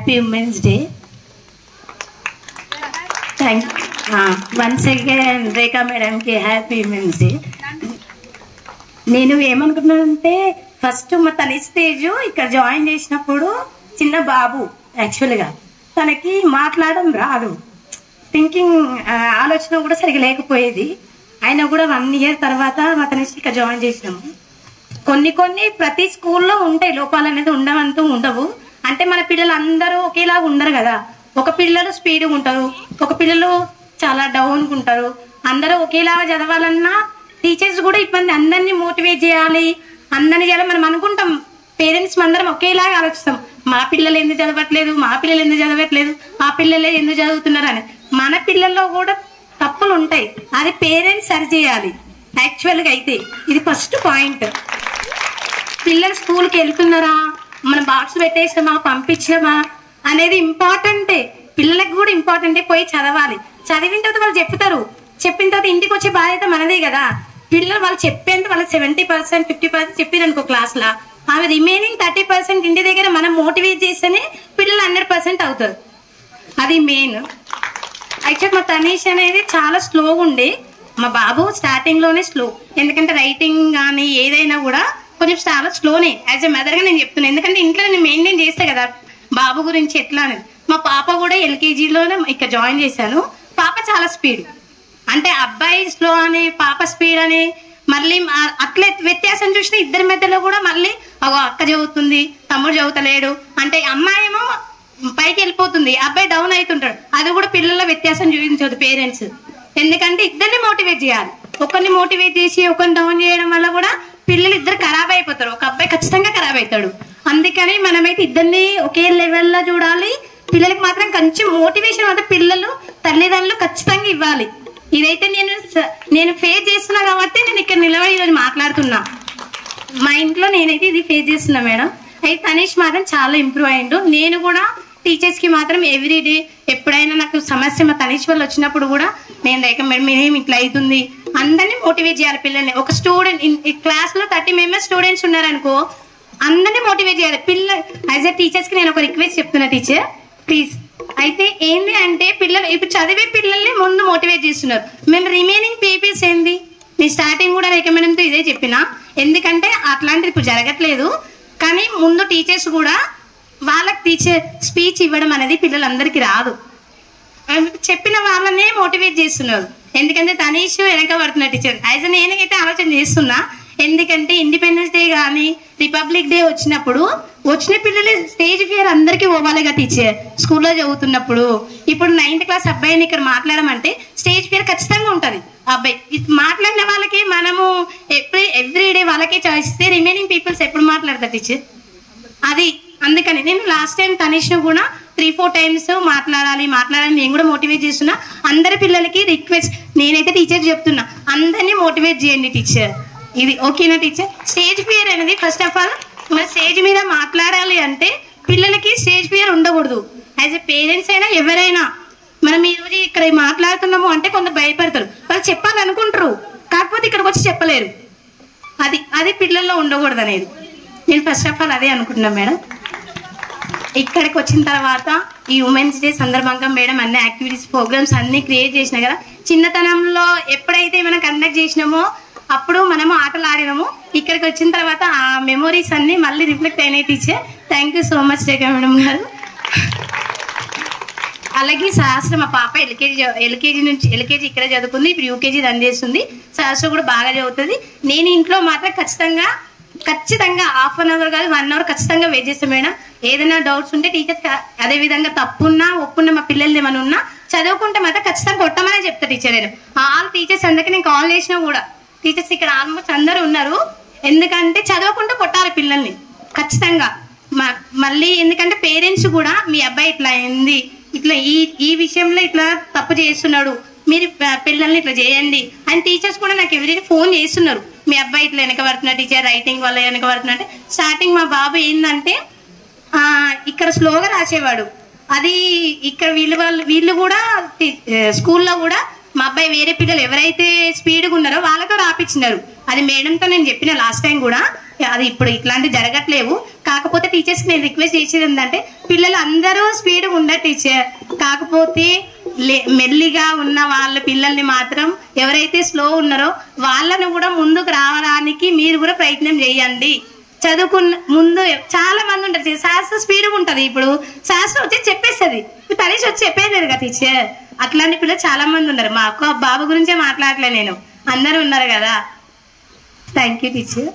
Happy women's day. Thank once again Rekha మేడంకి happy women's day. నేను ఏమనుకున్నానంటే first మా తన స్టేజ్ ఇక్కడ జాయిన్ చేసినప్పుడు చిన్న బాబు, యాక్చువల్గా తనకి మాట్లాడడం రాదు, థింకింగ్ ఆలోచన కూడా సరిగా లేకపోయేది. అయినా కూడా 1 year తర్వాత మా తన ఇక్కడ జాయిన్ చేసినాము. కొన్ని ప్రతి స్కూల్లో ఉంటాయి లోపాలు అనేది, ఉండవంటూ ఉండవు. అంటే మన పిల్లలు అందరూ ఒకేలాగా ఉండరు కదా. ఒక పిల్లలు స్పీడ్గా ఉంటారు, ఒక పిల్లలు చాలా డౌన్గా ఉంటారు. అందరూ ఒకేలాగా చదవాలన్నా టీచర్స్ కూడా ఇబ్బంది. అందరినీ మోటివేట్ చేయాలి, అందరినీ చేయాలి. మనం అనుకుంటాం పేరెంట్స్ అందరం ఒకేలాగా ఆలోచిస్తాం, మా పిల్లలు ఎందుకు చదవట్లేదు, మా పిల్లలు ఎందుకు చదవట్లేదు, ఆ పిల్లలే ఎందుకు చదువుతున్నారు అని. మన పిల్లల్లో కూడా తప్పులు ఉంటాయి, అది పేరెంట్స్ సరి చేయాలి. యాక్చువల్గా అయితే ఇది ఫస్ట్ పాయింట్. పిల్లలు స్కూల్కి వెళ్తున్నారా, మనం బాక్స్ పెట్టేసామా, పంపించామా అనేది ఇంపార్టెంటే. పిల్లలకు కూడా ఇంపార్టెంటే, పోయి చదవాలి. చదివిన తర్వాత వాళ్ళు చెప్తారు, చెప్పిన తర్వాత ఇంటికి వచ్చే బాధ్యత మనదే కదా. పిల్లలు వాళ్ళు చెప్పేంత వాళ్ళకి 70% 50% చెప్పారనుకో క్లాస్లో, ఆమె రిమైనింగ్ 30% ఇంటి దగ్గర మనం మోటివేట్ చేస్తేనే పిల్లలు 100% అవుతారు. అది మెయిన్. యాక్చువల్ మా తనీష్ అనేది చాలా స్లోగా ఉండే, మా బాబు స్టార్టింగ్లోనే స్లో. ఎందుకంటే రైటింగ్ కానీ ఏదైనా కూడా కొంచెం చాలా స్లోనే. యాజ్ ఎ మదర్గా నేను చెప్తున్నాను, ఎందుకంటే ఇంట్లో నేను మెయింటైన్ చేస్తా కదా బాబు గురించి ఎట్లా అనేది. మా పాప కూడా LKGలోనే ఇక్కడ జాయిన్ చేశాను. పాప చాలా స్పీడ్, అంటే అబ్బాయి స్లో అని పాప స్పీడ్ అని మళ్ళీ అట్లే వ్యత్యాసం చూసిన ఇద్దరి మధ్యలో కూడా మళ్ళీ అక్క చదువుతుంది, తమ్ముడు చదువుతలేడు అంటే అమ్మాయి ఏమో పైకి వెళ్ళిపోతుంది, అబ్బాయి డౌన్ అవుతుంటాడు. అది కూడా పిల్లల వ్యత్యాసం చూపించదు పేరెంట్స్. ఎందుకంటే ఇద్దరిని మోటివేట్ చేయాలి. ఒకరిని మోటివేట్ చేసి ఒకరిని డౌన్ చేయడం వల్ల కూడా పిల్లలు ఇద్దరు ఖరాబ్ అయిపోతారు, ఒక అబ్బాయి ఖచ్చితంగా ఖరాబ్ అవుతాడు. అందుకని మనమైతే ఇద్దరిని ఒకే లెవెల్లో చూడాలి. పిల్లలకి మాత్రం కొంచెం మోటివేషన్ అంటే పిల్లలు తల్లిదండ్రులు ఖచ్చితంగా ఇవ్వాలి. ఇదైతే నేను ఫేస్ చేస్తున్నా కాబట్టి నేను ఇక్కడ నిలబడి ఈరోజు మాట్లాడుతున్నా. మా ఇంట్లో నేనైతే ఇది ఫేస్ చేస్తున్నా మేడం. అయితే తనీష్ మాత్రం చాలా ఇంప్రూవ్ అయ్యిండు. నేను కూడా టీచర్స్కి మాత్రం ఎవ్రీడే ఎప్పుడైనా నాకు సమస్య మా తనీష్ వల్ల వచ్చినప్పుడు కూడా నేను రేఖ మేడం ఏమి ఇట్లా అవుతుంది, అందరినీ మోటివేట్ చేయాలి పిల్లల్ని. ఒక స్టూడెంట్ క్లాస్లో 30 members స్టూడెంట్స్ ఉన్నారనుకో, అందరినీ మోటివేట్ చేయాలి. యాజ్ ఎ టీచర్స్కి నేను ఒక రిక్వెస్ట్ చెప్తున్నా, టీచర్ ప్లీజ్. అయితే ఏంది అంటే పిల్లలు ఇప్పుడు చదివే పిల్లల్ని ముందు మోటివేట్ చేస్తున్నారు. మేము రిమైనింగ్ పీపీస్ ఏంది, నేను స్టార్టింగ్ కూడా రేఖ మేడంతో ఇదే చెప్పిన. ఎందుకంటే అట్లాంటిది ఇప్పుడు జరగట్లేదు, కానీ ముందు టీచర్స్ కూడా వాళ్ళకి టీచర్ స్పీచ్ ఇవ్వడం అనేది పిల్లలందరికీ రాదు. చెప్పిన వాళ్ళనే మోటివేట్ చేస్తున్నారు. ఎందుకంటే తనీష్ వెనక పడుతున్న టీచర్ యాజ్ ఎ నేనైతే ఆలోచన చేస్తున్నా. ఎందుకంటే ఇండిపెండెన్స్ డే కానీ రిపబ్లిక్ డే వచ్చినప్పుడు వచ్చిన పిల్లలు స్టేజ్ ఫియర్ అందరికీ పోవాలిగా టీచర్. స్కూల్లో చదువుతున్నప్పుడు ఇప్పుడు 9th class అబ్బాయిని ఇక్కడ మాట్లాడమంటే స్టేజ్ ఫియర్ ఖచ్చితంగా ఉంటుంది. అబ్బాయి మాట్లాడిన వాళ్ళకి మనము ఎవ్రీడే వాళ్ళకే చాయిస్ ఇస్తే రిమైనింగ్ పీపుల్స్ ఎప్పుడు మాట్లాడతారు టీచర్. అది అందుకని నేను లాస్ట్ టైం తనీష్ను కూడా 3-4 times మాట్లాడాలి నేను కూడా మోటివేట్ చేస్తున్నా. అందరి పిల్లలకి రిక్వెస్ట్ నేనైతే టీచర్ చెప్తున్నా, అందరినీ మోటివేట్ చేయండి టీచర్. ఇది ఓకేనా టీచర్? స్టేజ్ ఫియర్ అనేది ఫస్ట్ ఆఫ్ ఆల్ మన స్టేజ్ మీద మాట్లాడాలి అంటే పిల్లలకి స్టేజ్ ఫియర్ ఉండకూడదు. యాజ్ ఎ పేరెంట్స్ అయినా ఎవరైనా మనం ఈరోజు ఇక్కడ మాట్లాడుతున్నాము అంటే కొంత భయపడతారు, వాళ్ళు చెప్పాలనుకుంటారు కాకపోతే ఇక్కడికి వచ్చి చెప్పలేరు. అది పిల్లల్లో ఉండకూడదు అనేది నేను ఫస్ట్ ఆఫ్ ఆల్ అదే అనుకుంటున్నాను మేడం. ఇక్కడికి వచ్చిన తర్వాత ఈ ఉమెన్స్ డే సందర్భంగా మేడం అన్ని యాక్టివిటీస్ ప్రోగ్రామ్స్ అన్ని క్రియేట్ చేసినా కదా. చిన్నతనంలో ఎప్పుడైతే మనం కండక్ట్ చేసినామో అప్పుడు మనము ఆటలు ఆడినాము. ఇక్కడికి వచ్చిన తర్వాత ఆ మెమోరీస్ అన్ని మళ్ళీ రిఫ్లెక్ట్ అయినాయి teacher. Thank you so much Rekha madam గారు. అలాగే సహస్ర మా పాప ఎల్కేజీ నుంచి ఇక్కడ చదువుకుంది, ఇప్పుడు యూకేజీ రన్ చేస్తుంది. సహస్ర కూడా బాగా చదువుతుంది. నేను ఇంట్లో మాత్రం ఖచ్చితంగా 1/2 hour కాదు 1 hour ఖచ్చితంగా వెయిట్ చేస్తాను మేడం. ఏదైనా డౌట్స్ ఉంటే టీచర్ అదేవిధంగా తప్పున్నా ఒప్పున్నా మా పిల్లలు ఏమైనా ఉన్నా చదువుకుంటే మాత్రం ఖచ్చితంగా కొట్టమనే చెప్తా టీచర్. నేను ఆల్ టీచర్స్ అందరికీ నేను కాల్ చేసినా కూడా టీచర్స్ ఇక్కడ ఆల్మోస్ట్ అందరూ ఉన్నారు. ఎందుకంటే చదవకుండా కొట్టాలి పిల్లల్ని ఖచ్చితంగా. మళ్ళీ ఎందుకంటే పేరెంట్స్ కూడా మీ అబ్బాయి ఇట్లా అయింది, ఇట్లా ఈ విషయంలో ఇట్లా తప్పు చేస్తున్నాడు, మీరు పిల్లల్ని ఇట్లా చేయండి అని టీచర్స్ కూడా నాకు ఎవరైనా ఫోన్ చేస్తున్నారు. మీ అబ్బాయి ఇట్లా వెనక పడుతున్నా టీచర్, రైటింగ్ వల్ల వెనక పడుతున్నా అంటే. స్టార్టింగ్ మా బాబు ఏంటంటే ఇక్కడ స్లోగా రాసేవాడు, అది ఇక్కడ వీళ్ళు కూడా స్కూల్లో కూడా మా అబ్బాయి వేరే పిల్లలు ఎవరైతే స్పీడ్గా ఉన్నారో వాళ్ళతో రాపించినారు. అది మేడంతో నేను చెప్పిన లాస్ట్ టైం కూడా అది ఇప్పుడు ఇట్లాంటి జరగట్లేవు. కాకపోతే టీచర్స్కి నేను రిక్వెస్ట్ చేసేది ఏంటంటే పిల్లలు అందరూ స్పీడ్గా ఉండరు టీచర్, కాకపోతే మెల్లిగా ఉన్న వాళ్ళ పిల్లల్ని మాత్రం ఎవరైతే స్లో ఉన్నారో వాళ్ళను కూడా ముందుకు రావడానికి మీరు కూడా ప్రయత్నం చేయండి. చదువుకున్న ముందు చాలా మంది ఉంటారు, శాస్త్ర స్పీడ్గా ఉంటుంది. ఇప్పుడు శాస్త్రం వచ్చి చెప్పేస్తుంది, తనేసి వచ్చి చెప్పేది కదా టీచర్. అట్లాంటి పిల్లలు చాలా మంది ఉన్నారు. మా అక్క బాబు గురించే మాట్లాడలే నేను, అందరూ ఉన్నారు కదా. Thank you teacher.